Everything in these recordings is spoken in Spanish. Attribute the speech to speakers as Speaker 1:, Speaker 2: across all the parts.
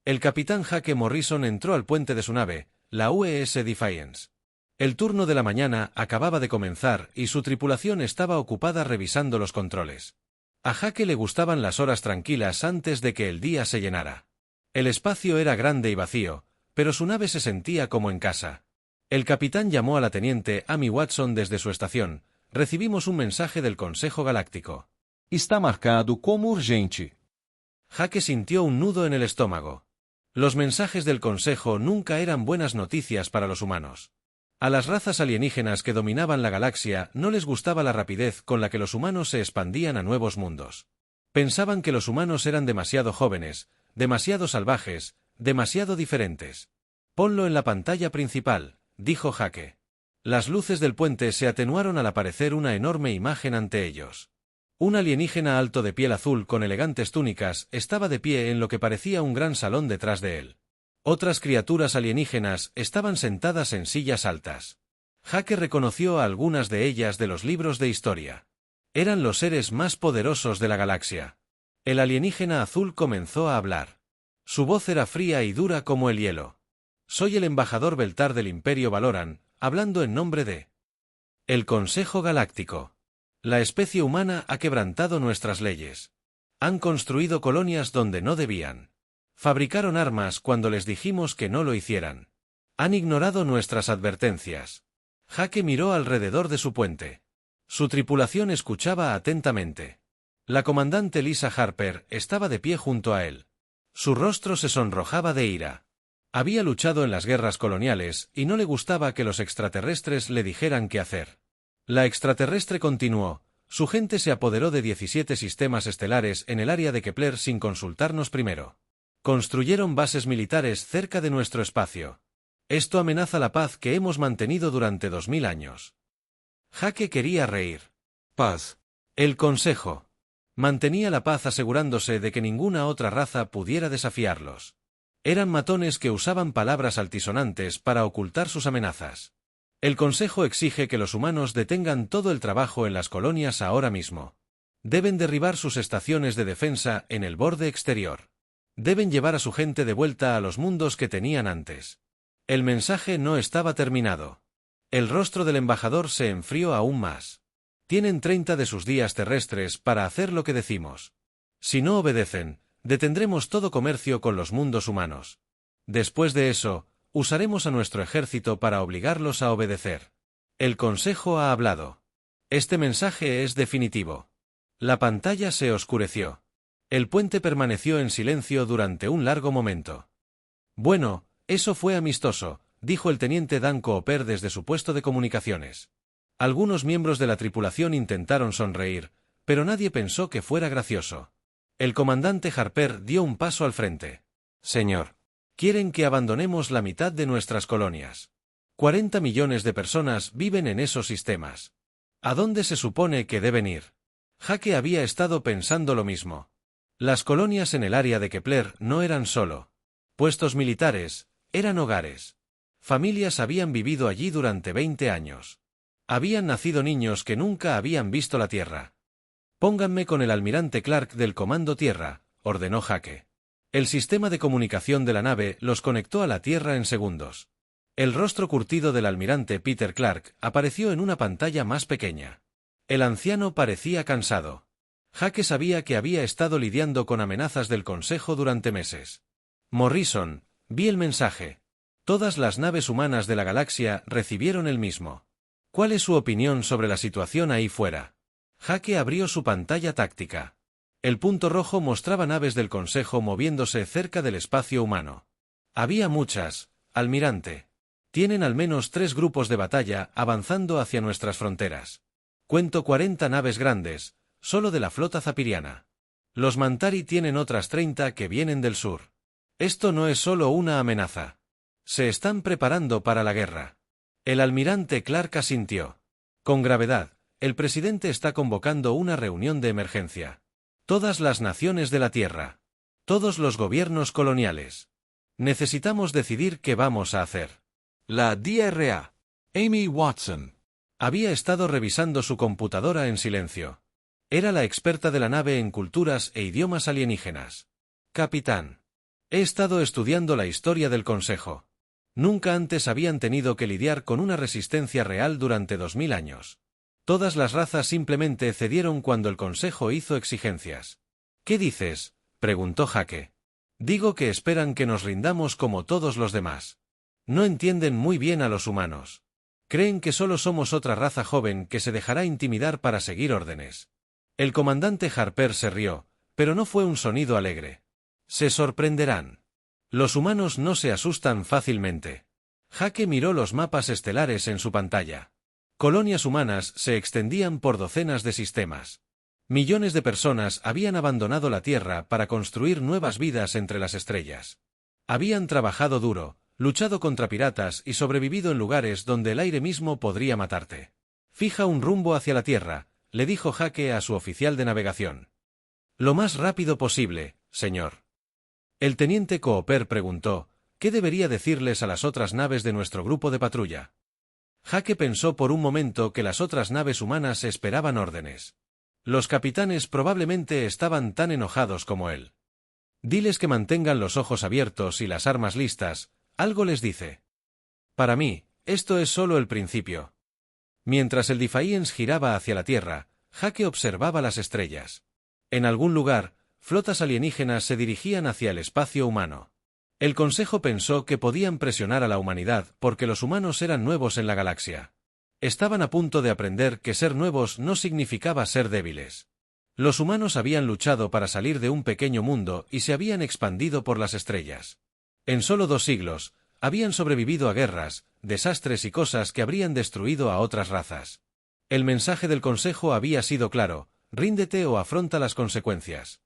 Speaker 1: El capitán Jake Morrison entró al puente de su nave, la USS Defiance. El turno de la mañana acababa de comenzar y su tripulación estaba ocupada revisando los controles. A Jake le gustaban las horas tranquilas antes de que el día se llenara. El espacio era grande y vacío, pero su nave se sentía como en casa. El capitán llamó a la teniente Amy Watson desde su estación. Recibimos un mensaje del Consejo Galáctico.
Speaker 2: Está marcado como urgente.
Speaker 1: Jake sintió un nudo en el estómago. Los mensajes del Consejo nunca eran buenas noticias para los humanos. A las razas alienígenas que dominaban la galaxia no les gustaba la rapidez con la que los humanos se expandían a nuevos mundos. Pensaban que los humanos eran demasiado jóvenes, demasiado salvajes, demasiado diferentes. «Ponlo en la pantalla principal», dijo Jake. Las luces del puente se atenuaron al aparecer una enorme imagen ante ellos. Un alienígena alto de piel azul con elegantes túnicas estaba de pie en lo que parecía un gran salón detrás de él. Otras criaturas alienígenas estaban sentadas en sillas altas. Jake reconoció a algunas de ellas de los libros de historia. Eran los seres más poderosos de la galaxia. El alienígena azul comenzó a hablar. Su voz era fría y dura como el hielo. «Soy el embajador Beltar del Imperio Valoran, hablando en nombre de el Consejo Galáctico. La especie humana ha quebrantado nuestras leyes. Han construido colonias donde no debían. Fabricaron armas cuando les dijimos que no lo hicieran. Han ignorado nuestras advertencias». Jake miró alrededor de su puente. Su tripulación escuchaba atentamente. La comandante Lisa Harper estaba de pie junto a él. Su rostro se sonrojaba de ira. Había luchado en las guerras coloniales y no le gustaba que los extraterrestres le dijeran qué hacer. La extraterrestre continuó: «Su gente se apoderó de 17 sistemas estelares en el área de Kepler sin consultarnos primero. Construyeron bases militares cerca de nuestro espacio. Esto amenaza la paz que hemos mantenido durante 2000 años». Jake quería reír.
Speaker 2: Paz.
Speaker 1: El Consejo mantenía la paz asegurándose de que ninguna otra raza pudiera desafiarlos. Eran matones que usaban palabras altisonantes para ocultar sus amenazas. El Consejo exige que los humanos detengan todo el trabajo en las colonias ahora mismo. Deben derribar sus estaciones de defensa en el borde exterior. Deben llevar a su gente de vuelta a los mundos que tenían antes. El mensaje no estaba terminado. El rostro del embajador se enfrió aún más. «Tienen 30 de sus días terrestres para hacer lo que decimos. Si no obedecen, detendremos todo comercio con los mundos humanos. Después de eso, usaremos a nuestro ejército para obligarlos a obedecer. El Consejo ha hablado. Este mensaje es definitivo». La pantalla se oscureció. El puente permaneció en silencio durante un largo momento. «Bueno, eso fue amistoso», dijo el teniente Dan Cooper desde su puesto de comunicaciones. Algunos miembros de la tripulación intentaron sonreír, pero nadie pensó que fuera gracioso. El comandante Harper dio un paso al frente. «Señor, quieren que abandonemos la mitad de nuestras colonias. 40 millones de personas viven en esos sistemas. ¿A dónde se supone que deben ir?» Jake había estado pensando lo mismo. Las colonias en el área de Kepler no eran solo puestos militares, eran hogares. Familias habían vivido allí durante 20 años. Habían nacido niños que nunca habían visto la Tierra. «Pónganme con el almirante Clark del Comando Tierra», ordenó Jake. El sistema de comunicación de la nave los conectó a la Tierra en segundos. El rostro curtido del almirante Peter Clark apareció en una pantalla más pequeña. El anciano parecía cansado. Jake sabía que había estado lidiando con amenazas del Consejo durante meses. «Morrison, vi el mensaje. Todas las naves humanas de la galaxia recibieron el mismo. ¿Cuál es su opinión sobre la situación ahí fuera?» Jake abrió su pantalla táctica. El punto rojo mostraba naves del Consejo moviéndose cerca del espacio humano. «Había muchas, almirante. Tienen al menos 3 grupos de batalla avanzando hacia nuestras fronteras. Cuento 40 naves grandes, solo de la flota zapiriana. Los Mantari tienen otras 30 que vienen del sur. Esto no es solo una amenaza. Se están preparando para la guerra». El almirante Clark asintió. «Con gravedad, el presidente está convocando una reunión de emergencia. Todas las naciones de la Tierra. Todos los gobiernos coloniales. Necesitamos decidir qué vamos a hacer».
Speaker 2: La DRA. Amy Watson.
Speaker 1: Había estado revisando su computadora en silencio. Era la experta de la nave en culturas e idiomas alienígenas. «Capitán. He estado estudiando la historia del Consejo. Nunca antes habían tenido que lidiar con una resistencia real durante 2000 años. Todas las razas simplemente cedieron cuando el Consejo hizo exigencias. ¿Qué dices?, preguntó Jake. Digo que esperan que nos rindamos como todos los demás. No entienden muy bien a los humanos. Creen que solo somos otra raza joven que se dejará intimidar para seguir órdenes. El comandante Harper se rió, pero no fue un sonido alegre. Se sorprenderán. Los humanos no se asustan fácilmente. Jake miró los mapas estelares en su pantalla. Colonias humanas se extendían por docenas de sistemas. Millones de personas habían abandonado la Tierra para construir nuevas vidas entre las estrellas. Habían trabajado duro, luchado contra piratas y sobrevivido en lugares donde el aire mismo podría matarte. Fija un rumbo hacia la Tierra, le dijo Jake a su oficial de navegación. Lo más rápido posible, señor. El teniente Cooper preguntó, ¿qué debería decirles a las otras naves de nuestro grupo de patrulla? Jake pensó por un momento que las otras naves humanas esperaban órdenes. Los capitanes probablemente estaban tan enojados como él. Diles que mantengan los ojos abiertos y las armas listas, algo les dice. Para mí, esto es solo el principio. Mientras el Defiance giraba hacia la Tierra, Jake observaba las estrellas. En algún lugar, flotas alienígenas se dirigían hacia el espacio humano. El Consejo pensó que podían presionar a la humanidad porque los humanos eran nuevos en la galaxia. Estaban a punto de aprender que ser nuevos no significaba ser débiles. Los humanos habían luchado para salir de un pequeño mundo y se habían expandido por las estrellas. En solo 2 siglos, habían sobrevivido a guerras, desastres y cosas que habrían destruido a otras razas. El mensaje del Consejo había sido claro: ríndete o afronta las consecuencias.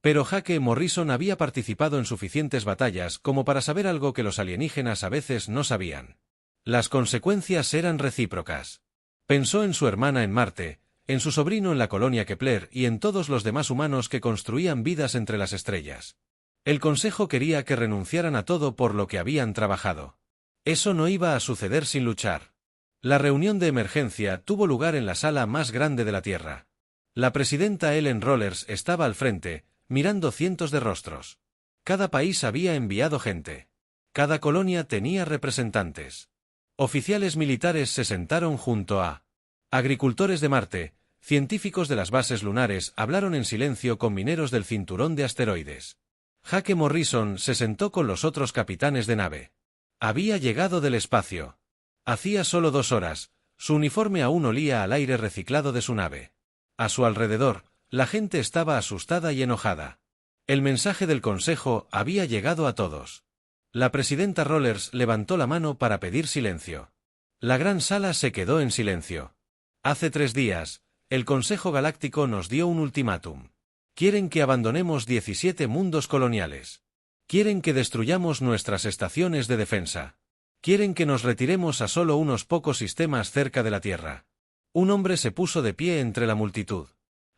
Speaker 1: Pero Jake Morrison había participado en suficientes batallas como para saber algo que los alienígenas a veces no sabían. Las consecuencias eran recíprocas. Pensó en su hermana en Marte, en su sobrino en la colonia Kepler y en todos los demás humanos que construían vidas entre las estrellas. El Consejo quería que renunciaran a todo por lo que habían trabajado. Eso no iba a suceder sin luchar. La reunión de emergencia tuvo lugar en la sala más grande de la Tierra. La presidenta Ellen Rollers estaba al frente, mirando cientos de rostros. Cada país había enviado gente. Cada colonia tenía representantes. Oficiales militares se sentaron junto a agricultores de Marte, científicos de las bases lunares hablaron en silencio con mineros del cinturón de asteroides. Jake Morrison se sentó con los otros capitanes de nave. Había llegado del espacio. Hacía solo 2 horas, su uniforme aún olía al aire reciclado de su nave. A su alrededor, la gente estaba asustada y enojada. El mensaje del Consejo había llegado a todos. La presidenta Rollers levantó la mano para pedir silencio. La gran sala se quedó en silencio. Hace 3 días, el Consejo Galáctico nos dio un ultimátum. Quieren que abandonemos 17 mundos coloniales. Quieren que destruyamos nuestras estaciones de defensa. Quieren que nos retiremos a solo unos pocos sistemas cerca de la Tierra. Un hombre se puso de pie entre la multitud.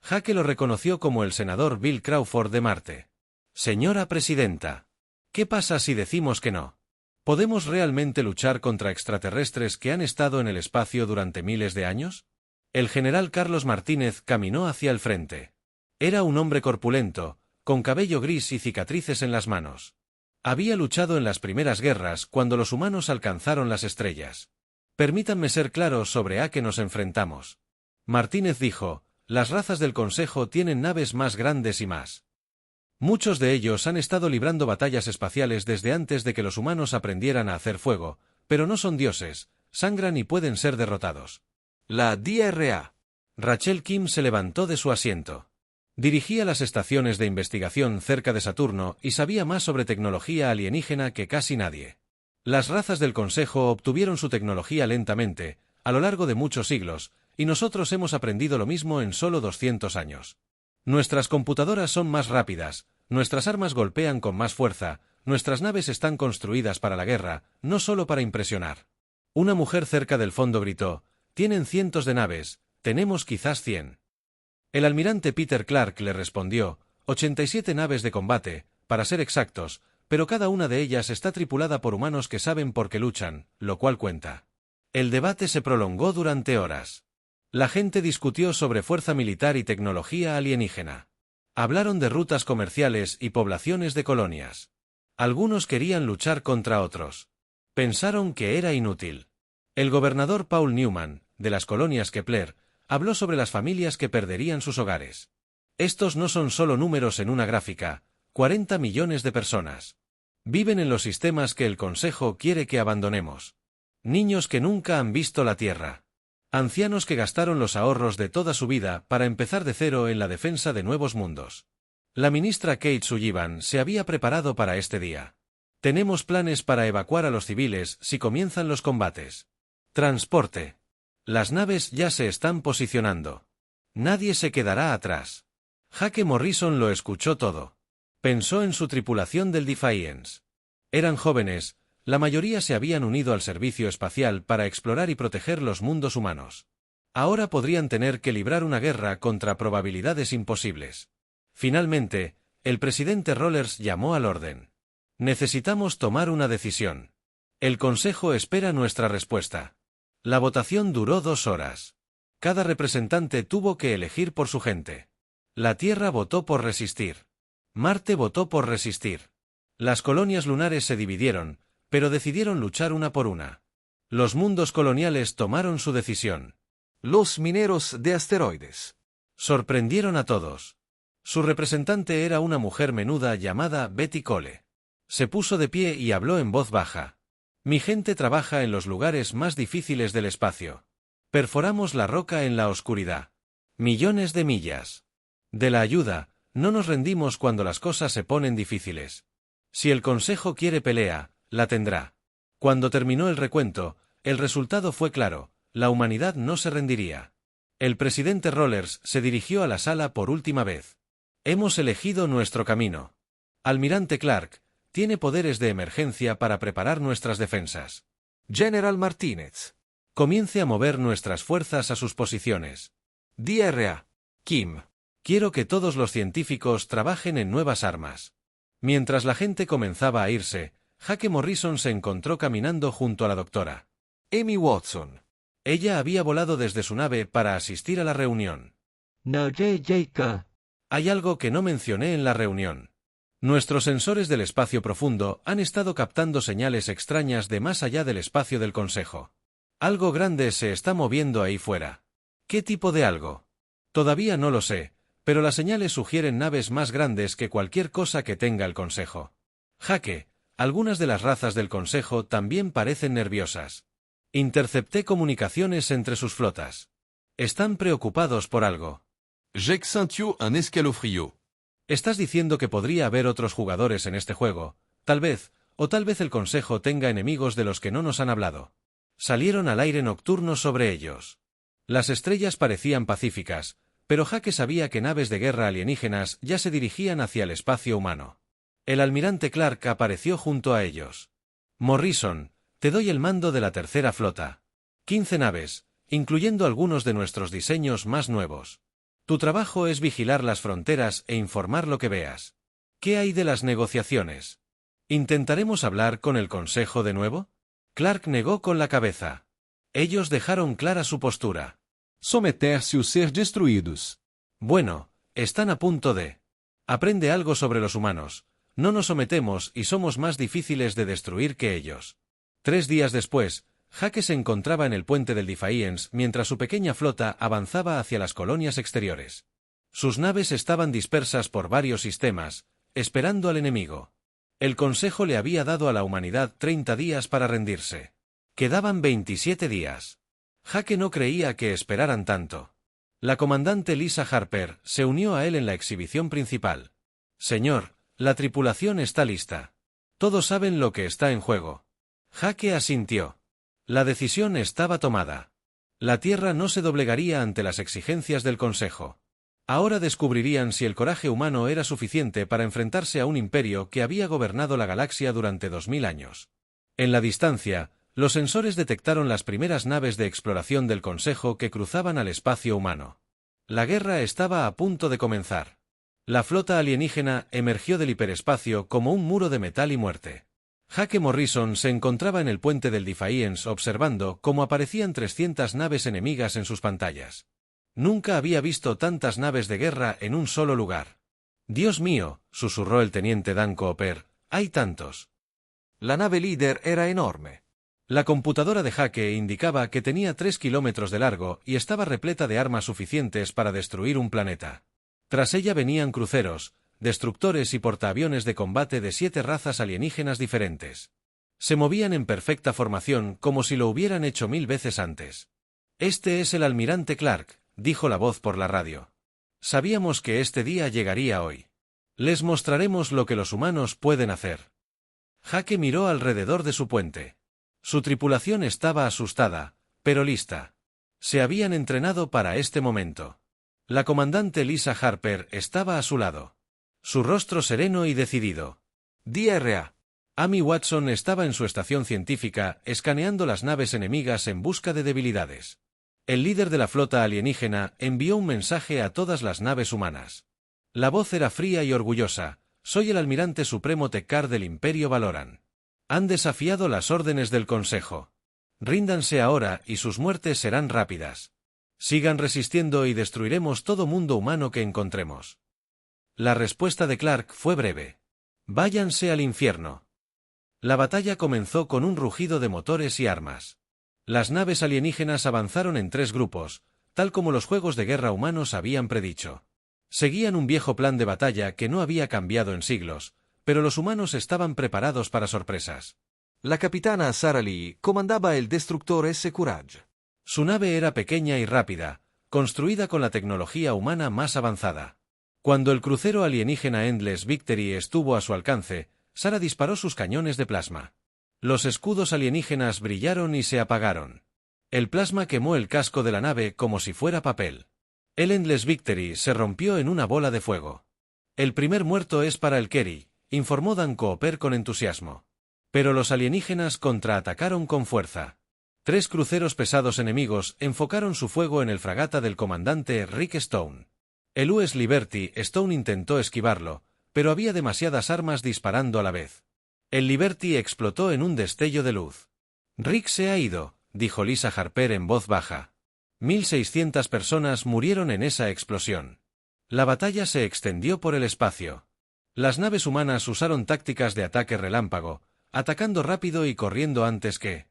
Speaker 1: Jake lo reconoció como el senador Bill Crawford de Marte. Señora presidenta, ¿qué pasa si decimos que no? ¿Podemos realmente luchar contra extraterrestres que han estado en el espacio durante miles de años? El general Carlos Martínez caminó hacia el frente. Era un hombre corpulento, con cabello gris y cicatrices en las manos. Había luchado en las primeras guerras cuando los humanos alcanzaron las estrellas. Permítanme ser claro sobre a qué nos enfrentamos. Martínez dijo, las razas del Consejo tienen naves más grandes y más. Muchos de ellos han estado librando batallas espaciales desde antes de que los humanos aprendieran a hacer fuego, pero no son dioses, sangran y pueden ser derrotados. La DRA. Rachel Kim se levantó de su asiento. Dirigía las estaciones de investigación cerca de Saturno y sabía más sobre tecnología alienígena que casi nadie. Las razas del Consejo obtuvieron su tecnología lentamente, a lo largo de muchos siglos, y nosotros hemos aprendido lo mismo en solo 200 años. Nuestras computadoras son más rápidas, nuestras armas golpean con más fuerza, nuestras naves están construidas para la guerra, no solo para impresionar. Una mujer cerca del fondo gritó, tienen cientos de naves, tenemos quizás 100. El almirante Peter Clark le respondió, 87 naves de combate, para ser exactos, pero cada una de ellas está tripulada por humanos que saben por qué luchan, lo cual cuenta. El debate se prolongó durante horas. La gente discutió sobre fuerza militar y tecnología alienígena. Hablaron de rutas comerciales y poblaciones de colonias. Algunos querían luchar contra otros. Pensaron que era inútil. El gobernador Paul Newman, de las colonias Kepler, habló sobre las familias que perderían sus hogares. Estos no son solo números en una gráfica, 40 millones de personas. Viven en los sistemas que el Consejo quiere que abandonemos. Niños que nunca han visto la Tierra. Ancianos que gastaron los ahorros de toda su vida para empezar de cero en la defensa de nuevos mundos. La ministra Kate Sullivan se había preparado para este día. Tenemos planes para evacuar a los civiles si comienzan los combates. Transporte. Las naves ya se están posicionando. Nadie se quedará atrás. Jake Morrison lo escuchó todo. Pensó en su tripulación del Defiance. Eran jóvenes, la mayoría se habían unido al servicio espacial para explorar y proteger los mundos humanos. Ahora podrían tener que librar una guerra contra probabilidades imposibles. Finalmente, el presidente Rollers llamó al orden. Necesitamos tomar una decisión. El Consejo espera nuestra respuesta. La votación duró 2 horas. Cada representante tuvo que elegir por su gente. La Tierra votó por resistir. Marte votó por resistir. Las colonias lunares se dividieron, pero decidieron luchar una por una. Los mundos coloniales tomaron su decisión.
Speaker 2: Los mineros de asteroides.
Speaker 1: Sorprendieron a todos. Su representante era una mujer menuda llamada Betty Cole. Se puso de pie y habló en voz baja. Mi gente trabaja en los lugares más difíciles del espacio. Perforamos la roca en la oscuridad. Millones de millas. De la ayuda, no nos rendimos cuando las cosas se ponen difíciles. Si el Consejo quiere pelea, la tendrá. Cuando terminó el recuento, el resultado fue claro, la humanidad no se rendiría. El presidente Rollers se dirigió a la sala por última vez. Hemos elegido nuestro camino. Almirante Clark, tiene poderes de emergencia para preparar nuestras defensas.
Speaker 2: General Martínez.
Speaker 1: Comience a mover nuestras fuerzas a sus posiciones.
Speaker 2: DRA. Kim.
Speaker 1: Quiero que todos los científicos trabajen en nuevas armas. Mientras la gente comenzaba a irse, Jake Morrison se encontró caminando junto a la doctora
Speaker 2: Amy Watson.
Speaker 1: Ella había volado desde su nave para asistir a la reunión. Hay algo que no mencioné en la reunión. Nuestros sensores del espacio profundo han estado captando señales extrañas de más allá del espacio del Consejo. Algo grande se está moviendo ahí fuera. ¿Qué tipo de algo? Todavía no lo sé, pero las señales sugieren naves más grandes que cualquier cosa que tenga el Consejo. Jake, algunas de las razas del Consejo también parecen nerviosas. Intercepté comunicaciones entre sus flotas. Están preocupados por algo.
Speaker 2: J'excentio un escalofrío.
Speaker 1: Estás diciendo que podría haber otros jugadores en este juego, tal vez el Consejo tenga enemigos de los que no nos han hablado. Salieron al aire nocturno sobre ellos. Las estrellas parecían pacíficas, pero Jake sabía que naves de guerra alienígenas ya se dirigían hacia el espacio humano. El almirante Clark apareció junto a ellos. Morrison, te doy el mando de la tercera flota. 15 naves, incluyendo algunos de nuestros diseños más nuevos. Tu trabajo es vigilar las fronteras e informar lo que veas. ¿Qué hay de las negociaciones? ¿Intentaremos hablar con el Consejo de nuevo? Clark negó con la cabeza. Ellos dejaron clara su postura.
Speaker 2: Someter-se o ser destruídos.
Speaker 1: Bueno, están a punto de. Aprende algo sobre los humanos. No nos sometemos y somos más difíciles de destruir que ellos. 3 días después, Jake se encontraba en el puente del Defiance mientras su pequeña flota avanzaba hacia las colonias exteriores. Sus naves estaban dispersas por varios sistemas, esperando al enemigo. El Consejo le había dado a la humanidad 30 días para rendirse. Quedaban 27 días. Jake no creía que esperaran tanto. La comandante Lisa Harper se unió a él en la exhibición principal. Señor, la tripulación está lista. Todos saben lo que está en juego. Jake asintió. La decisión estaba tomada. La Tierra no se doblegaría ante las exigencias del Consejo. Ahora descubrirían si el coraje humano era suficiente para enfrentarse a un imperio que había gobernado la galaxia durante 2000 años. En la distancia, los sensores detectaron las primeras naves de exploración del Consejo que cruzaban al espacio humano. La guerra estaba a punto de comenzar. La flota alienígena emergió del hiperespacio como un muro de metal y muerte. Jake Morrison se encontraba en el puente del Defiance observando cómo aparecían 300 naves enemigas en sus pantallas. Nunca había visto tantas naves de guerra en un solo lugar. «Dios mío», susurró el teniente Dan Cooper, Hay tantos.
Speaker 2: La nave líder era enorme.
Speaker 1: La computadora de Jake indicaba que tenía 3 kilómetros de largo y estaba repleta de armas suficientes para destruir un planeta. Tras ella venían cruceros, destructores y portaaviones de combate de 7 razas alienígenas diferentes. Se movían en perfecta formación como si lo hubieran hecho 1000 veces antes. «Este es el almirante Clark», dijo la voz por la radio. «Sabíamos que este día llegaría hoy. Les mostraremos lo que los humanos pueden hacer». Jake miró alrededor de su puente. Su tripulación estaba asustada, pero lista. Se habían entrenado para este momento. La comandante Lisa Harper estaba a su lado. Su rostro sereno y decidido.
Speaker 2: DRA.
Speaker 1: Amy Watson estaba en su estación científica, escaneando las naves enemigas en busca de debilidades. El líder de la flota alienígena envió un mensaje a todas las naves humanas. La voz era fría y orgullosa. «Soy el almirante supremo Tekar del Imperio Valoran. Han desafiado las órdenes del Consejo. Ríndanse ahora y sus muertes serán rápidas. Sigan resistiendo y destruiremos todo mundo humano que encontremos». La respuesta de Clark fue breve. «Váyanse al infierno». La batalla comenzó con un rugido de motores y armas. Las naves alienígenas avanzaron en 3 grupos, tal como los juegos de guerra humanos habían predicho. Seguían un viejo plan de batalla que no había cambiado en siglos, pero los humanos estaban preparados para sorpresas.
Speaker 2: La capitana Sarah Lee comandaba el destructor S. Courage.
Speaker 1: Su nave era pequeña y rápida, construida con la tecnología humana más avanzada. Cuando el crucero alienígena Endless Victory estuvo a su alcance, Sarah disparó sus cañones de plasma. Los escudos alienígenas brillaron y se apagaron. El plasma quemó el casco de la nave como si fuera papel. El Endless Victory se rompió en una bola de fuego. «El primer muerto es para el Kerry», informó Dan Cooper con entusiasmo. Pero los alienígenas contraatacaron con fuerza. 3 cruceros pesados enemigos enfocaron su fuego en el fragata del comandante Rick Stone. El US Liberty Stone intentó esquivarlo, pero había demasiadas armas disparando a la vez. El Liberty explotó en un destello de luz. «Rick se ha ido», dijo Lisa Harper en voz baja. 1600 personas murieron en esa explosión. La batalla se extendió por el espacio. Las naves humanas usaron tácticas de ataque relámpago, atacando rápido y corriendo antes que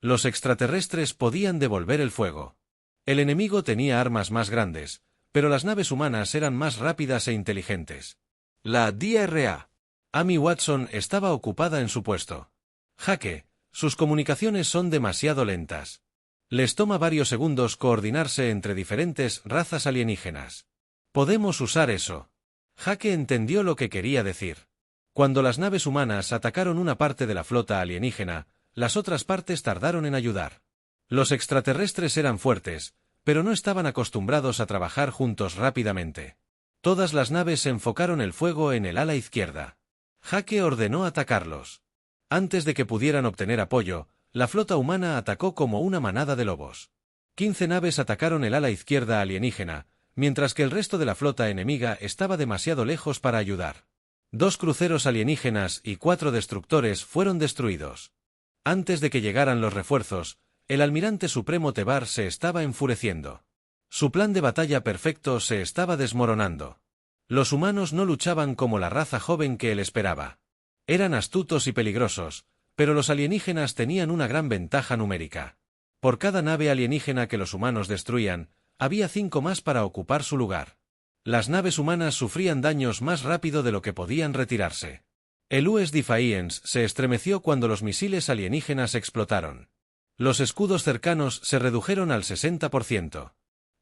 Speaker 1: los extraterrestres podían devolver el fuego. El enemigo tenía armas más grandes, pero las naves humanas eran más rápidas e inteligentes.
Speaker 2: La DRA.
Speaker 1: Amy Watson estaba ocupada en su puesto. «Jake, sus comunicaciones son demasiado lentas. Les toma varios segundos coordinarse entre diferentes razas alienígenas. Podemos usar eso». Jake entendió lo que quería decir. Cuando las naves humanas atacaron una parte de la flota alienígena, las otras partes tardaron en ayudar. Los extraterrestres eran fuertes, pero no estaban acostumbrados a trabajar juntos rápidamente. Todas las naves enfocaron el fuego en el ala izquierda. Jake ordenó atacarlos. Antes de que pudieran obtener apoyo, la flota humana atacó como una manada de lobos. 15 naves atacaron el ala izquierda alienígena, mientras que el resto de la flota enemiga estaba demasiado lejos para ayudar. 2 cruceros alienígenas y 4 destructores fueron destruidos. Antes de que llegaran los refuerzos, el almirante supremo Tebar se estaba enfureciendo. Su plan de batalla perfecto se estaba desmoronando. Los humanos no luchaban como la raza joven que él esperaba. Eran astutos y peligrosos, pero los alienígenas tenían una gran ventaja numérica. Por cada nave alienígena que los humanos destruían, había 5 más para ocupar su lugar. Las naves humanas sufrían daños más rápido de lo que podían retirarse. El US Defiance se estremeció cuando los misiles alienígenas explotaron. Los escudos cercanos se redujeron al 60%.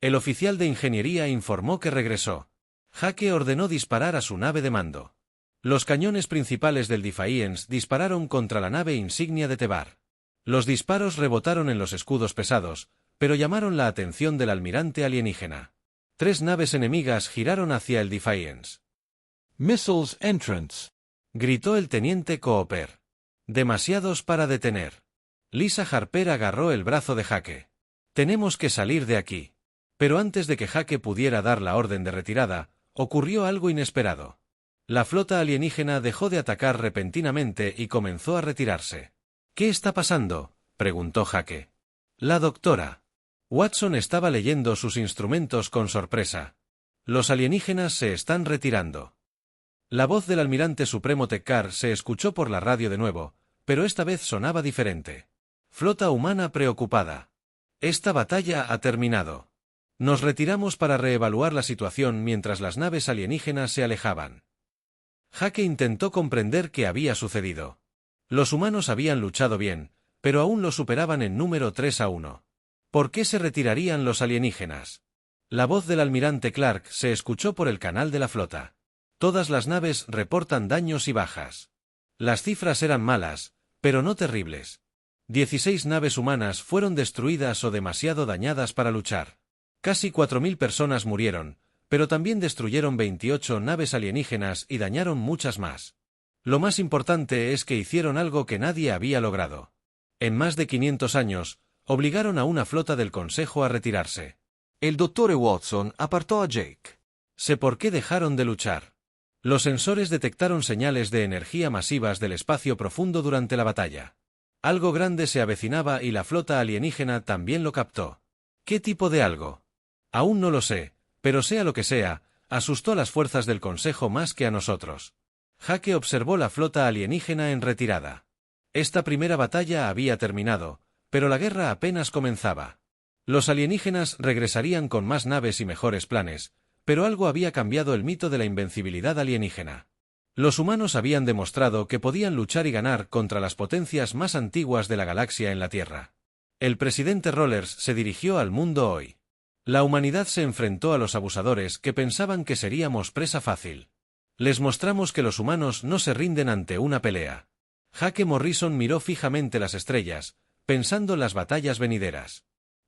Speaker 1: El oficial de ingeniería informó que regresó. Jake ordenó disparar a su nave de mando. Los cañones principales del Defiance dispararon contra la nave insignia de Tebar. Los disparos rebotaron en los escudos pesados, pero llamaron la atención del almirante alienígena. 3 naves enemigas giraron hacia el Defiance.
Speaker 2: Missiles entrance.
Speaker 1: Gritó el teniente Cooper. Demasiados para detener. Lisa Harper agarró el brazo de Jake. Tenemos que salir de aquí. Pero antes de que Jake pudiera dar la orden de retirada, ocurrió algo inesperado. La flota alienígena dejó de atacar repentinamente y comenzó a retirarse. «¿Qué está pasando?», preguntó Jake. La doctora Watson estaba leyendo sus instrumentos con sorpresa. «Los alienígenas se están retirando». La voz del almirante supremo Tekkar se escuchó por la radio de nuevo, pero esta vez sonaba diferente. Flota humana preocupada. Esta batalla ha terminado. Nos retiramos para reevaluar la situación mientras las naves alienígenas se alejaban. Jake intentó comprender qué había sucedido. Los humanos habían luchado bien, pero aún lo superaban en número 3-1. ¿Por qué se retirarían los alienígenas? La voz del almirante Clark se escuchó por el canal de la flota. Todas las naves reportan daños y bajas. Las cifras eran malas, pero no terribles. 16 naves humanas fueron destruidas o demasiado dañadas para luchar. Casi 4.000 personas murieron, pero también destruyeron 28 naves alienígenas y dañaron muchas más. Lo más importante es que hicieron algo que nadie había logrado. En más de 500 años, obligaron a una flota del Consejo a retirarse.
Speaker 2: El Dr. Watson apartó a Jake.
Speaker 1: Sé por qué dejaron de luchar. Los sensores detectaron señales de energía masivas del espacio profundo durante la batalla. Algo grande se avecinaba y la flota alienígena también lo captó. ¿Qué tipo de algo? Aún no lo sé, pero sea lo que sea, asustó a las fuerzas del Consejo más que a nosotros. Jake observó la flota alienígena en retirada. Esta primera batalla había terminado, pero la guerra apenas comenzaba. Los alienígenas regresarían con más naves y mejores planes, pero algo había cambiado el mito de la invencibilidad alienígena. Los humanos habían demostrado que podían luchar y ganar contra las potencias más antiguas de la galaxia en la Tierra. El presidente Rollers se dirigió al mundo hoy. La humanidad se enfrentó a los abusadores que pensaban que seríamos presa fácil. Les mostramos que los humanos no se rinden ante una pelea. Jake Morrison miró fijamente las estrellas, pensando en las batallas venideras.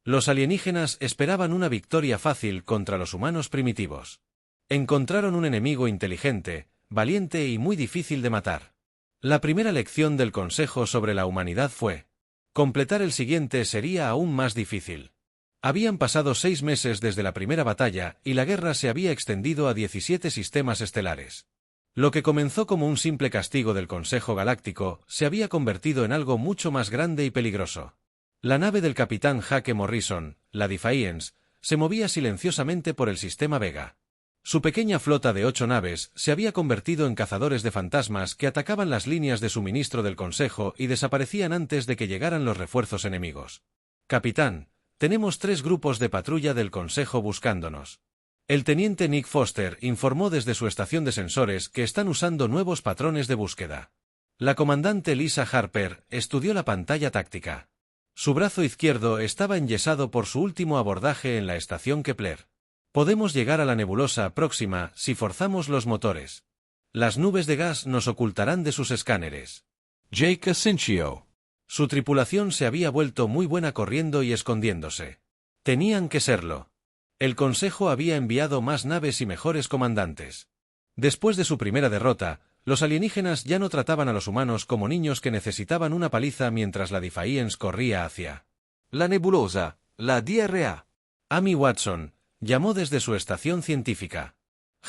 Speaker 1: Los alienígenas esperaban una victoria fácil contra los humanos primitivos. Encontraron un enemigo inteligente, valiente y muy difícil de matar. La primera lección del Consejo sobre la humanidad fue: completar el siguiente sería aún más difícil. Habían pasado 6 meses desde la primera batalla y la guerra se había extendido a 17 sistemas estelares. Lo que comenzó como un simple castigo del Consejo Galáctico se había convertido en algo mucho más grande y peligroso. La nave del capitán Jake Morrison, la Defiance, se movía silenciosamente por el sistema Vega. Su pequeña flota de 8 naves se había convertido en cazadores de fantasmas que atacaban las líneas de suministro del Consejo y desaparecían antes de que llegaran los refuerzos enemigos. Capitán, tenemos 3 grupos de patrulla del Consejo buscándonos. El teniente Nick Foster informó desde su estación de sensores que están usando nuevos patrones de búsqueda. La comandante Lisa Harper estudió la pantalla táctica. Su brazo izquierdo estaba enyesado por su último abordaje en la estación Kepler. Podemos llegar a la nebulosa próxima si forzamos los motores. Las nubes de gas nos ocultarán de sus escáneres.
Speaker 2: Jake asintió.
Speaker 1: Su tripulación se había vuelto muy buena corriendo y escondiéndose. Tenían que serlo. El Consejo había enviado más naves y mejores comandantes. Después de su primera derrota, los alienígenas ya no trataban a los humanos como niños que necesitaban una paliza mientras la Defiance corría hacia
Speaker 2: la nebulosa, la DRA.
Speaker 1: Amy Watson llamó desde su estación científica.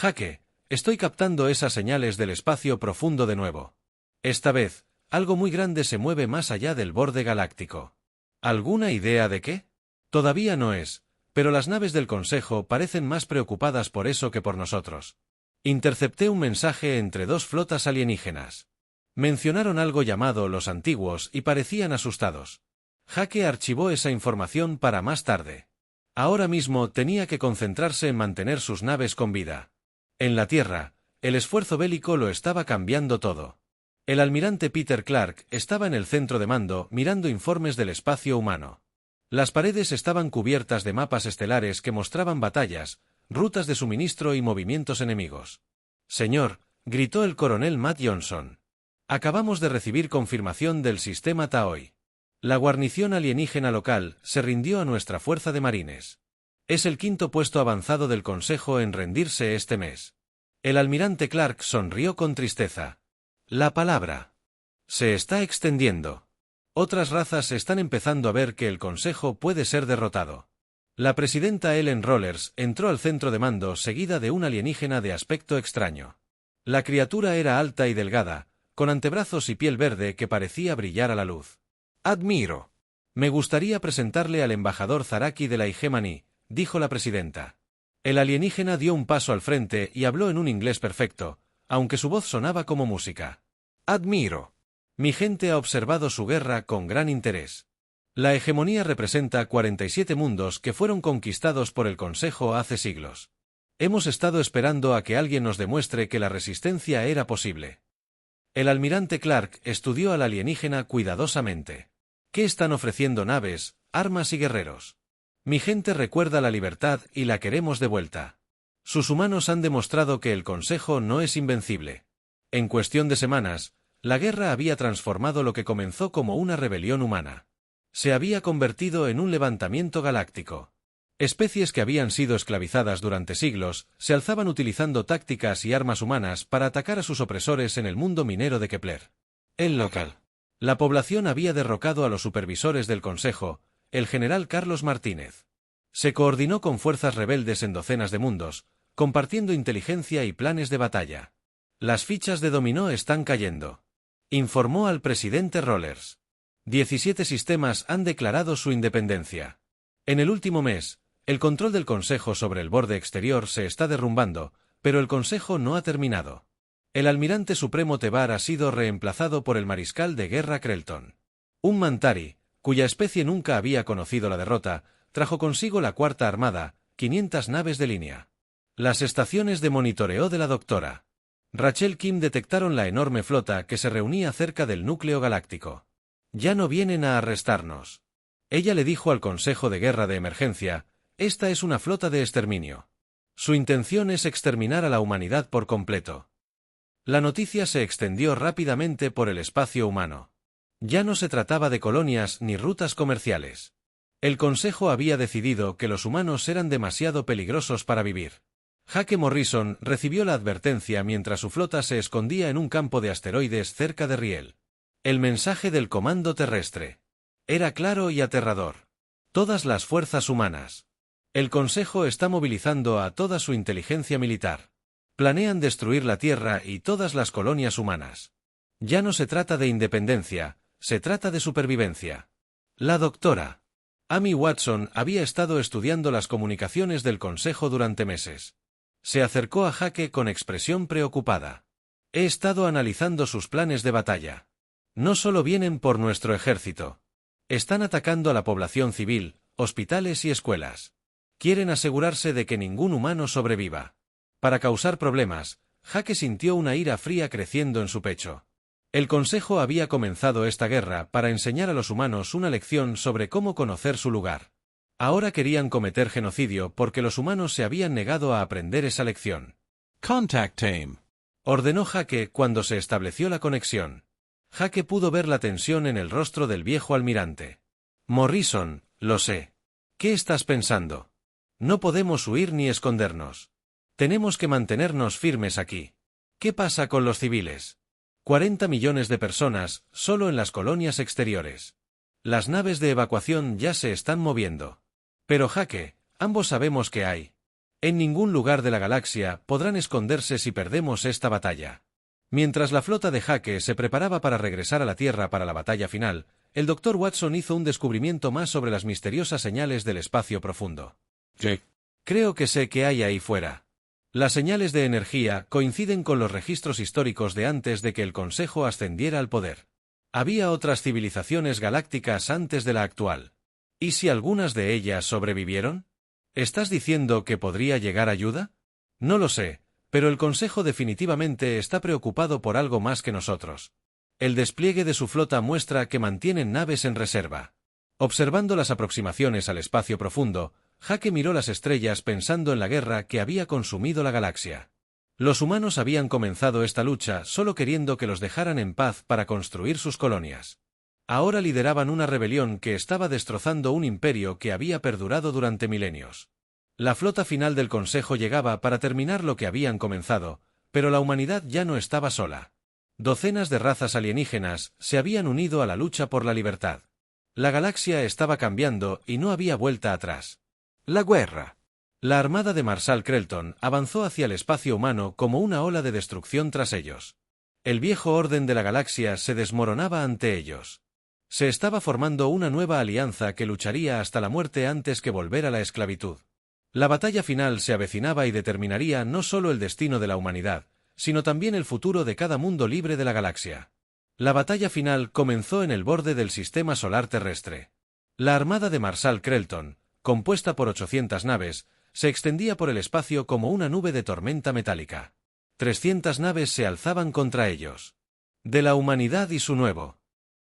Speaker 1: Jake, estoy captando esas señales del espacio profundo de nuevo. Esta vez, algo muy grande se mueve más allá del borde galáctico. ¿Alguna idea de qué? Todavía no es, pero las naves del Consejo parecen más preocupadas por eso que por nosotros. Intercepté un mensaje entre 2 flotas alienígenas. Mencionaron algo llamado los antiguos y parecían asustados. Jake archivó esa información para más tarde. Ahora mismo tenía que concentrarse en mantener sus naves con vida. En la Tierra, el esfuerzo bélico lo estaba cambiando todo. El almirante Peter Clark estaba en el centro de mando mirando informes del espacio humano. Las paredes estaban cubiertas de mapas estelares que mostraban batallas, rutas de suministro y movimientos enemigos. Señor, gritó el coronel Matt Johnson. Acabamos de recibir confirmación del sistema Taoi. La guarnición alienígena local se rindió a nuestra fuerza de marines. Es el 5º puesto avanzado del Consejo en rendirse este mes. El almirante Clark sonrió con tristeza. La palabra se está extendiendo. Otras razas están empezando a ver que el Consejo puede ser derrotado. La presidenta Ellen Rollers entró al centro de mando seguida de un alienígena de aspecto extraño. La criatura era alta y delgada, con antebrazos y piel verde que parecía brillar a la luz.
Speaker 2: Admiro.
Speaker 1: Me gustaría presentarle al embajador Zaraki de la Hegemony, dijo la presidenta. El alienígena dio un paso al frente y habló en un inglés perfecto, aunque su voz sonaba como música.
Speaker 2: Admiro.
Speaker 1: Mi gente ha observado su guerra con gran interés. La hegemonía representa 47 mundos que fueron conquistados por el Consejo hace siglos. Hemos estado esperando a que alguien nos demuestre que la resistencia era posible. El almirante Clark estudió al alienígena cuidadosamente. ¿Qué están ofreciendo naves, armas y guerreros? Mi gente recuerda la libertad y la queremos de vuelta. Sus humanos han demostrado que el Consejo no es invencible. En cuestión de semanas, la guerra había transformado lo que comenzó como una rebelión humana. Se había convertido en un levantamiento galáctico. Especies que habían sido esclavizadas durante siglos se alzaban utilizando tácticas y armas humanas para atacar a sus opresores en el mundo minero de Kepler. El local. La población había derrocado a los supervisores del Consejo, el general Carlos Martínez. Se coordinó con fuerzas rebeldes en docenas de mundos, compartiendo inteligencia y planes de batalla. Las fichas de dominó están cayendo. Informó al presidente Rollers. 17 sistemas han declarado su independencia. En el último mes, el control del Consejo sobre el borde exterior se está derrumbando, pero el Consejo no ha terminado. El almirante supremo Tebar ha sido reemplazado por el mariscal de guerra Krelton. Un Mantari, cuya especie nunca había conocido la derrota, trajo consigo la Cuarta Armada, 500 naves de línea. Las estaciones de monitoreo de la Dra. Rachel Kim detectaron la enorme flota que se reunía cerca del núcleo galáctico. Ya no vienen a arrestarnos. Ella le dijo al Consejo de Guerra de Emergencia, esta es una flota de exterminio. Su intención es exterminar a la humanidad por completo. La noticia se extendió rápidamente por el espacio humano. Ya no se trataba de colonias ni rutas comerciales. El Consejo había decidido que los humanos eran demasiado peligrosos para vivir. Jake Morrison recibió la advertencia mientras su flota se escondía en un campo de asteroides cerca de Riel. El mensaje del comando terrestre. Era claro y aterrador. Todas las fuerzas humanas. El Consejo está movilizando a toda su inteligencia militar. Planean destruir la Tierra y todas las colonias humanas. Ya no se trata de independencia, se trata de supervivencia. La doctora Amy Watson había estado estudiando las comunicaciones del Consejo durante meses. Se acercó a Jake con expresión preocupada. He estado analizando sus planes de batalla. No solo vienen por nuestro ejército. Están atacando a la población civil, hospitales y escuelas. Quieren asegurarse de que ningún humano sobreviva. Para causar problemas, Jake sintió una ira fría creciendo en su pecho. El Consejo había comenzado esta guerra para enseñar a los humanos una lección sobre cómo conocer su lugar. Ahora querían cometer genocidio porque los humanos se habían negado a aprender esa lección.
Speaker 2: Contact team.
Speaker 1: Ordenó Jake cuando se estableció la conexión. Jake pudo ver la tensión en el rostro del viejo almirante. Morrison, lo sé. ¿Qué estás pensando? No podemos huir ni escondernos. Tenemos que mantenernos firmes aquí. ¿Qué pasa con los civiles? 40 millones de personas, solo en las colonias exteriores. Las naves de evacuación ya se están moviendo. Pero Jake, ambos sabemos que hay. En ningún lugar de la galaxia podrán esconderse si perdemos esta batalla. Mientras la flota de Jake se preparaba para regresar a la Tierra para la batalla final, el Dr. Watson hizo un descubrimiento más sobre las misteriosas señales del espacio profundo.
Speaker 2: Jake.
Speaker 1: Creo que sé qué hay ahí fuera. Las señales de energía coinciden con los registros históricos de antes de que el Consejo ascendiera al poder. Había otras civilizaciones galácticas antes de la actual. ¿Y si algunas de ellas sobrevivieron? ¿Estás diciendo que podría llegar ayuda? No lo sé, pero el Consejo definitivamente está preocupado por algo más que nosotros. El despliegue de su flota muestra que mantienen naves en reserva. Observando las aproximaciones al espacio profundo, Jake miró las estrellas pensando en la guerra que había consumido la galaxia. Los humanos habían comenzado esta lucha solo queriendo que los dejaran en paz para construir sus colonias. Ahora lideraban una rebelión que estaba destrozando un imperio que había perdurado durante milenios. La flota final del Consejo llegaba para terminar lo que habían comenzado, pero la humanidad ya no estaba sola. Docenas de razas alienígenas se habían unido a la lucha por la libertad. La galaxia estaba cambiando y no había vuelta atrás. La guerra. La armada de Marshal Krelton avanzó hacia el espacio humano como una ola de destrucción tras ellos. El viejo orden de la galaxia se desmoronaba ante ellos. Se estaba formando una nueva alianza que lucharía hasta la muerte antes que volver a la esclavitud. La batalla final se avecinaba y determinaría no solo el destino de la humanidad, sino también el futuro de cada mundo libre de la galaxia. La batalla final comenzó en el borde del sistema solar terrestre. La armada de Marshal Krelton, compuesta por 800 naves, se extendía por el espacio como una nube de tormenta metálica. 300 naves se alzaban contra ellos. De la humanidad y su nuevo.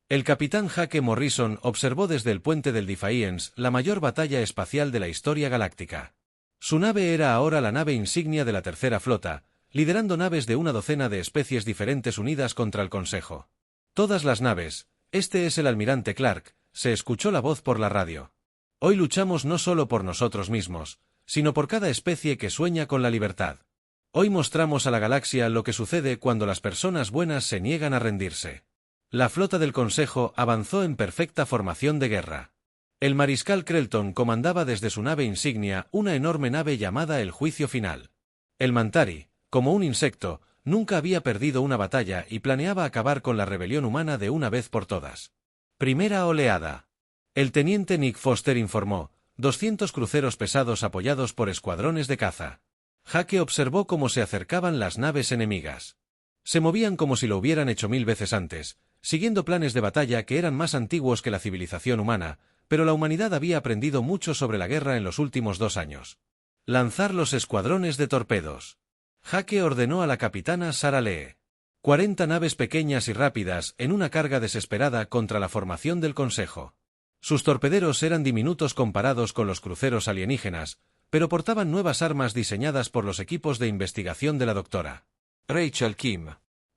Speaker 1: El capitán Jake Morrison observó desde el puente del Defiance la mayor batalla espacial de la historia galáctica. Su nave era ahora la nave insignia de la Tercera Flota, liderando naves de una docena de especies diferentes unidas contra el Consejo. Todas las naves, este es el almirante Clark, se escuchó la voz por la radio. Hoy luchamos no solo por nosotros mismos, sino por cada especie que sueña con la libertad. Hoy mostramos a la galaxia lo que sucede cuando las personas buenas se niegan a rendirse. La flota del Consejo avanzó en perfecta formación de guerra. El mariscal Krelton comandaba desde su nave insignia una enorme nave llamada el Juicio Final. El Mantari, como un insecto, nunca había perdido una batalla y planeaba acabar con la rebelión humana de una vez por todas. Primera oleada. El teniente Nick Foster informó, 200 cruceros pesados apoyados por escuadrones de caza. Jake observó cómo se acercaban las naves enemigas. Se movían como si lo hubieran hecho 1000 veces antes, siguiendo planes de batalla que eran más antiguos que la civilización humana, pero la humanidad había aprendido mucho sobre la guerra en los últimos 2 años. Lanzar los escuadrones de torpedos. Jake ordenó a la capitana Sarah Lee. 40 naves pequeñas y rápidas en una carga desesperada contra la formación del Consejo. Sus torpederos eran diminutos comparados con los cruceros alienígenas, pero portaban nuevas armas diseñadas por los equipos de investigación de la doctora
Speaker 2: Rachel Kim.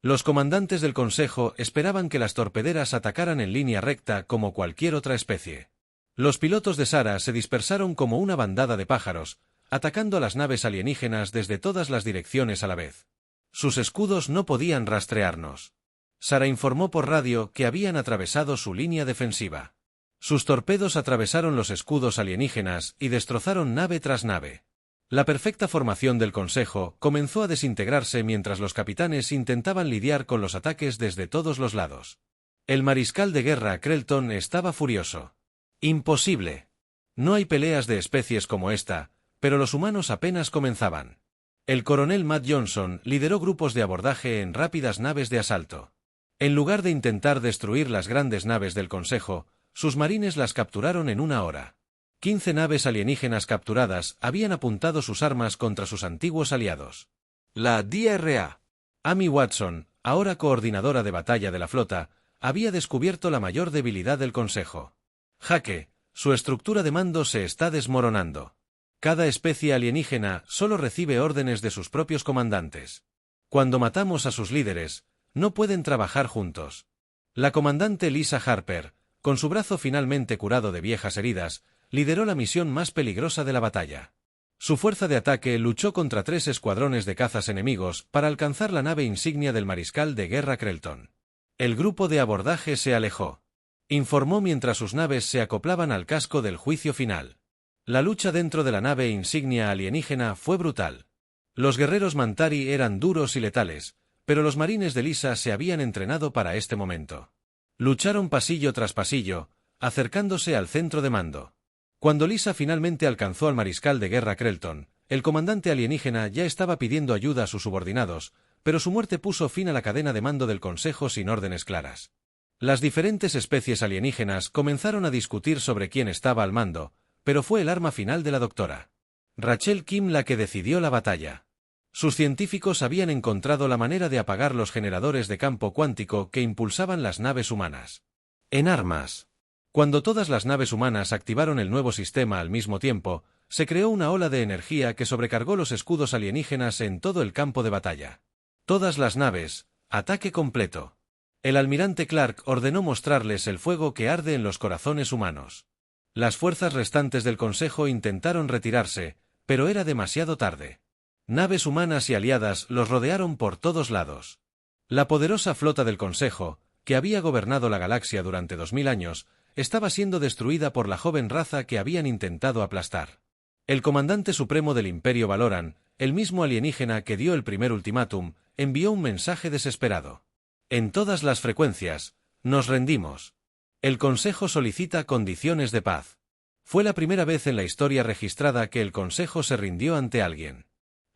Speaker 1: Los comandantes del Consejo esperaban que las torpederas atacaran en línea recta como cualquier otra especie. Los pilotos de Sarah se dispersaron como una bandada de pájaros, atacando a las naves alienígenas desde todas las direcciones a la vez. Sus escudos no podían rastrearnos. Sarah informó por radio que habían atravesado su línea defensiva. Sus torpedos atravesaron los escudos alienígenas y destrozaron nave tras nave. La perfecta formación del Consejo comenzó a desintegrarse mientras los capitanes intentaban lidiar con los ataques desde todos los lados. El mariscal de guerra Krelton estaba furioso. Imposible. No hay peleas de especies como esta, pero los humanos apenas comenzaban. El coronel Matt Johnson lideró grupos de abordaje en rápidas naves de asalto. En lugar de intentar destruir las grandes naves del Consejo, sus marines las capturaron en 1 hora. 15 naves alienígenas capturadas habían apuntado sus armas contra sus antiguos aliados.
Speaker 2: La DRA.
Speaker 1: Amy Watson, ahora coordinadora de batalla de la flota, había descubierto la mayor debilidad del Consejo. Jake, su estructura de mando se está desmoronando. Cada especie alienígena solo recibe órdenes de sus propios comandantes. Cuando matamos a sus líderes, no pueden trabajar juntos. La comandante Lisa Harper, con su brazo finalmente curado de viejas heridas, lideró la misión más peligrosa de la batalla. Su fuerza de ataque luchó contra 3 escuadrones de cazas enemigos para alcanzar la nave insignia del mariscal de guerra Krelton. El grupo de abordaje se alejó. Informó mientras sus naves se acoplaban al casco del Juicio Final. La lucha dentro de la nave insignia alienígena fue brutal. Los guerreros Mantari eran duros y letales, pero los marines de Lisa se habían entrenado para este momento. Lucharon pasillo tras pasillo, acercándose al centro de mando. Cuando Lisa finalmente alcanzó al mariscal de guerra Krelton, el comandante alienígena ya estaba pidiendo ayuda a sus subordinados, pero su muerte puso fin a la cadena de mando del Consejo sin órdenes claras. Las diferentes especies alienígenas comenzaron a discutir sobre quién estaba al mando, pero fue el arma final de la doctora Rachel Kim la que decidió la batalla. Sus científicos habían encontrado la manera de apagar los generadores de campo cuántico que impulsaban las naves humanas. En armas. Cuando todas las naves humanas activaron el nuevo sistema al mismo tiempo, se creó una ola de energía que sobrecargó los escudos alienígenas en todo el campo de batalla. Todas las naves, ataque completo. El almirante Clark ordenó mostrarles el fuego que arde en los corazones humanos. Las fuerzas restantes del Consejo intentaron retirarse, pero era demasiado tarde. Naves humanas y aliadas los rodearon por todos lados. La poderosa flota del Consejo, que había gobernado la galaxia durante 2000 años, estaba siendo destruida por la joven raza que habían intentado aplastar. El comandante supremo del Imperio Valoran, el mismo alienígena que dio el primer ultimátum, envió un mensaje desesperado. En todas las frecuencias, nos rendimos. El Consejo solicita condiciones de paz. Fue la primera vez en la historia registrada que el Consejo se rindió ante alguien.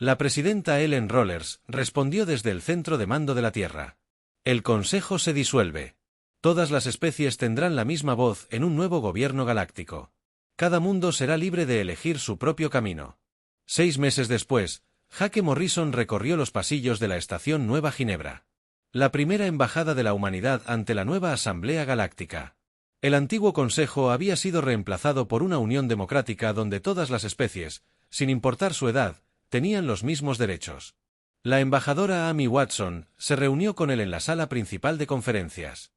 Speaker 1: La presidenta Ellen Rollers respondió desde el centro de mando de la Tierra. El Consejo se disuelve. Todas las especies tendrán la misma voz en un nuevo gobierno galáctico. Cada mundo será libre de elegir su propio camino. 6 meses después, Jake Morrison recorrió los pasillos de la Estación Nueva Ginebra. La primera embajada de la humanidad ante la nueva Asamblea Galáctica. El antiguo Consejo había sido reemplazado por una unión democrática donde todas las especies, sin importar su edad, tenían los mismos derechos. La embajadora Amy Watson se reunió con él en la sala principal de conferencias.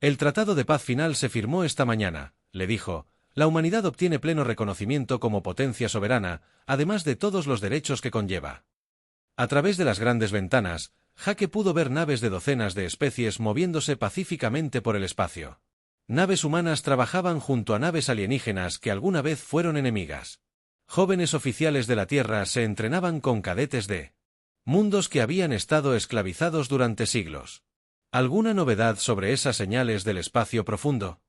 Speaker 1: El Tratado de Paz Final se firmó esta mañana, le dijo. La humanidad obtiene pleno reconocimiento como potencia soberana, además de todos los derechos que conlleva. A través de las grandes ventanas, Jake pudo ver naves de docenas de especies moviéndose pacíficamente por el espacio. Naves humanas trabajaban junto a naves alienígenas que alguna vez fueron enemigas. Jóvenes oficiales de la Tierra se entrenaban con cadetes de mundos que habían estado esclavizados durante siglos. ¿Alguna novedad sobre esas señales del espacio profundo?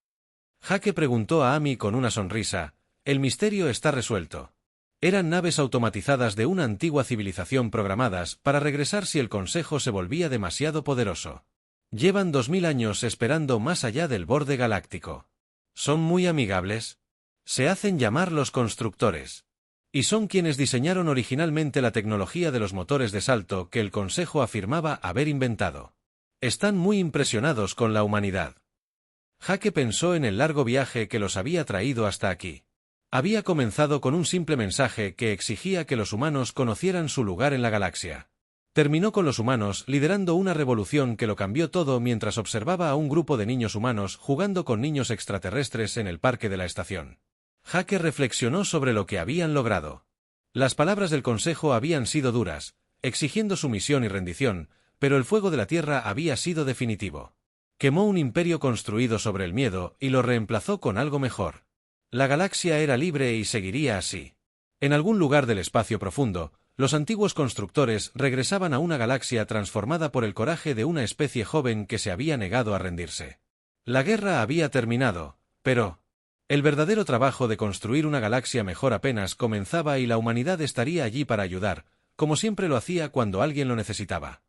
Speaker 1: Jake preguntó a Amy con una sonrisa. El misterio está resuelto. Eran naves automatizadas de una antigua civilización programadas para regresar si el Consejo se volvía demasiado poderoso. Llevan 2000 años esperando más allá del borde galáctico. Son muy amigables. Se hacen llamar los constructores. Y son quienes diseñaron originalmente la tecnología de los motores de salto que el Consejo afirmaba haber inventado. Están muy impresionados con la humanidad. Jake pensó en el largo viaje que los había traído hasta aquí. Había comenzado con un simple mensaje que exigía que los humanos conocieran su lugar en la galaxia. Terminó con los humanos liderando una revolución que lo cambió todo mientras observaba a un grupo de niños humanos jugando con niños extraterrestres en el parque de la estación. Jake reflexionó sobre lo que habían logrado. Las palabras del Consejo habían sido duras, exigiendo sumisión y rendición, pero el fuego de la Tierra había sido definitivo. Quemó un imperio construido sobre el miedo y lo reemplazó con algo mejor. La galaxia era libre y seguiría así. En algún lugar del espacio profundo, los antiguos constructores regresaban a una galaxia transformada por el coraje de una especie joven que se había negado a rendirse. La guerra había terminado, pero el verdadero trabajo de construir una galaxia mejor apenas comenzaba y la humanidad estaría allí para ayudar, como siempre lo hacía cuando alguien lo necesitaba.